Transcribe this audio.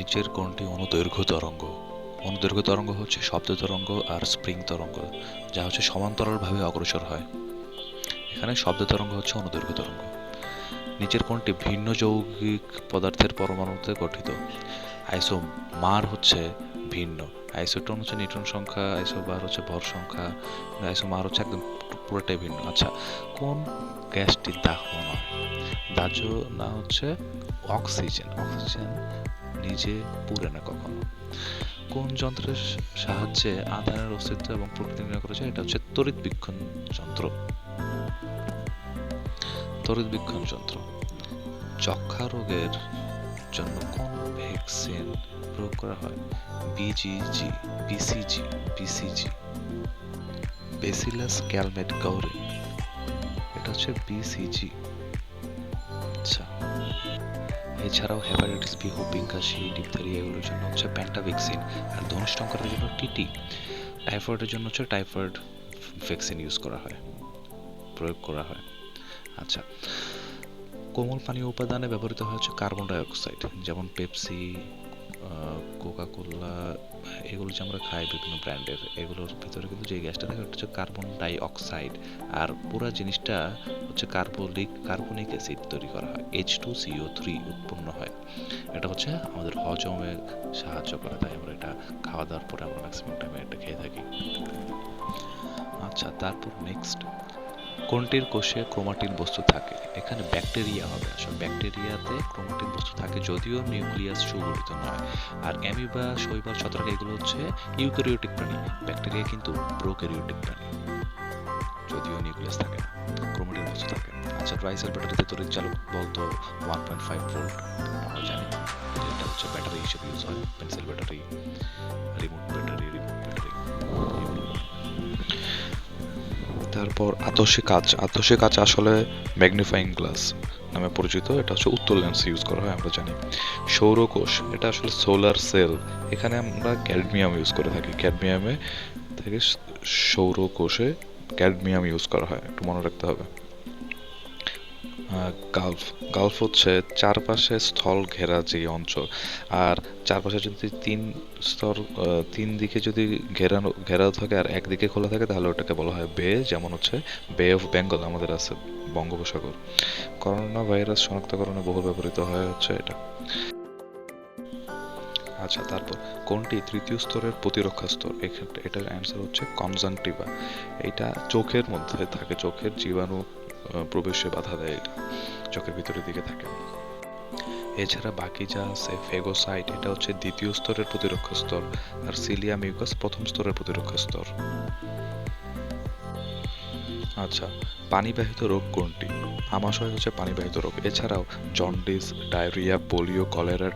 নিচের কোনটি অনুদৈর্ঘ্য তরঙ্গ? অনুদৈর্ঘ্য তরঙ্গ হচ্ছে শব্দ তরঙ্গ আর স্প্রিং তরঙ্গ, যা হচ্ছে সমান্তরালভাবে অগ্রসর হয়। এখানে শব্দ তরঙ্গ হচ্ছে অনুদৈর্ঘ্য তরঙ্গ। নিচের কোনটি ভিন্ন যৌগিক পদার্থের পরমাণুতে গঠিত? আইসোমার হচ্ছে ভিন্ন, আইসোটোন হচ্ছে নিউটন সংখ্যা, আইসোবার হচ্ছে ভর সংখ্যা, আইসোমার হচ্ছে একদম পুরোটাই ভিন্ন। আচ্ছা, কোন গ্যাসটি দাহ্য নয়? দাহ্য না হচ্ছে অক্সিজেন। অক্সিজেন নিজে পুড়ে না কখনো। কোন যন্ত্রের সাহায্যে আধানের অস্তিত্ব এবং প্রকৃতি নির্ণয় করা যায়? এটা হচ্ছে তড়িৎবীক্ষণ যন্ত্র। তড়িৎবীক্ষণ যন্ত্র। যক্ষ্মা রোগের জন্য কোন ভ্যাকসিন প্রয়োগ করা হয়? BGG, BCG, BCG. বেসিলাস ক্যালমেট-গাউরি, এটা হচ্ছে বিসিজি। আচ্ছা, এছাড়াও হেপাটাইটিস বি, হুপিং কাশি, ডিপথেরিয়া এগুলোর জন্য হচ্ছে প্যান্টাভ্যাকসিন, আর ধনুষ্টঙ্কারের জন্য টিটি। টাইফয়েডের জন্য হচ্ছে টাইফয়েড ভ্যাকসিন ইউজ করা হয়, প্রয়োগ করা হয়। আচ্ছা, কোমল পানীয় উপাদানে ব্যবহৃত হয় হচ্ছে কার্বন ডাই অক্সাইড, যেমন পেপসি, কোকা কোলা, এগুলো যে আমরা খাই বিভিন্ন ব্র্যান্ডের, এগুলোর ভিতরে কিন্তু যে গ্যাসটা থাকে ওটা হচ্ছে কার্বন ডাই অক্সাইড। আর পুরো জিনিসটা হচ্ছে কার্বনিক অ্যাসিড তৈরি করা হয়, H2CO3 উৎপন্ন হয়। এটা হচ্ছে আমাদের হজমে সাহায্য করে, তাই আমরা এটা খাওয়া দাওয়ার পরে আমরা ম্যাক্সিমাম টাইমে এটা খেয়ে থাকি। আচ্ছা, তারপর নেক্সট, কোনটির কোষে ক্রোমাটিন বস্তু থাকে? এখানে ব্যাকটেরিয়া হবে। আসলে ব্যাকটেরিয়াতে ক্রোমাটিন বস্তু থাকে, যদিও নিউক্লিয়াস সুগঠিত নয়। আর অ্যামিবা, শৈবাল, ছত্রাক এগুলো হচ্ছে ইউক্যারিওটিক প্রাণী। ব্যাকটেরিয়া কিন্তু প্রোক্যারিওটিক প্রাণী, যদিও নিউক্লিয়াস থাকে না, ক্রোমাটিন বস্তু থাকে। আচ্ছা, ট্রাইসেল ব্যাটারিতে তড়িৎ চালক বলতো 1.5 ভোল্ট, আমরা জানি এটা হচ্ছে ব্যাটারি হিসেবে ইউজ হয়। Pencil battery, remote battery. তারপর আতসী কাঁচ আসলে ম্যাগনিফাইং গ্লাস নামে পরিচিত। এটা হচ্ছে উত্তল লেন্স ইউজ করা হয়, আমরা জানি। সৌরকোষ, এটা আসলে সোলার সেল। এখানে আমরা ক্যাডমিয়াম ইউজ করে থাকি, ক্যাডমিয়ামে থেকে সৌরকোষে ক্যাডমিয়াম ইউজ করা হয়, একটু মনে রাখতে হবে। গালফ হচ্ছে চারপাশে স্থল ঘেরা যে অঞ্চল, আর চারপাশে যদি তিন দিকে যদি ঘেরাও থাকে আর একদিকে খোলা থাকে তাহলে ওটাকে বলা হয় বে, যেমন হচ্ছে বে অফ বেঙ্গল আমাদের আছে, বঙ্গোপসাগর। করোনা ভাইরাস শনাক্তকরণে বহুল ব্যবহৃত হয় হচ্ছে এটা। আচ্ছা, তারপর কোনটি তৃতীয় স্তরের প্রতিরক্ষা স্তর? এটার অ্যান্সার হচ্ছে কনজাংটিভা। এটা চোখের মধ্যে থাকে, চোখের জীবাণু প্রবেশে বাধা দেয়, এটা চোখের ভিতরের দিকে থাকে। এছাড়া বাকি যা আছে, ফেগোসাইট এটা হচ্ছে দ্বিতীয় স্তরের প্রতিরক্ষা স্তর, আর সিলিয়া মিউকাস প্রথম স্তরের প্রতিরক্ষা স্তর। আচ্ছা, পানিবাহিত রোগ কোনটি? আমাশয় হচ্ছে পানিবাহিত রোগ। এছাড়াও জন্ডিস, ডায়রিয়া, পোলিও, কলেরা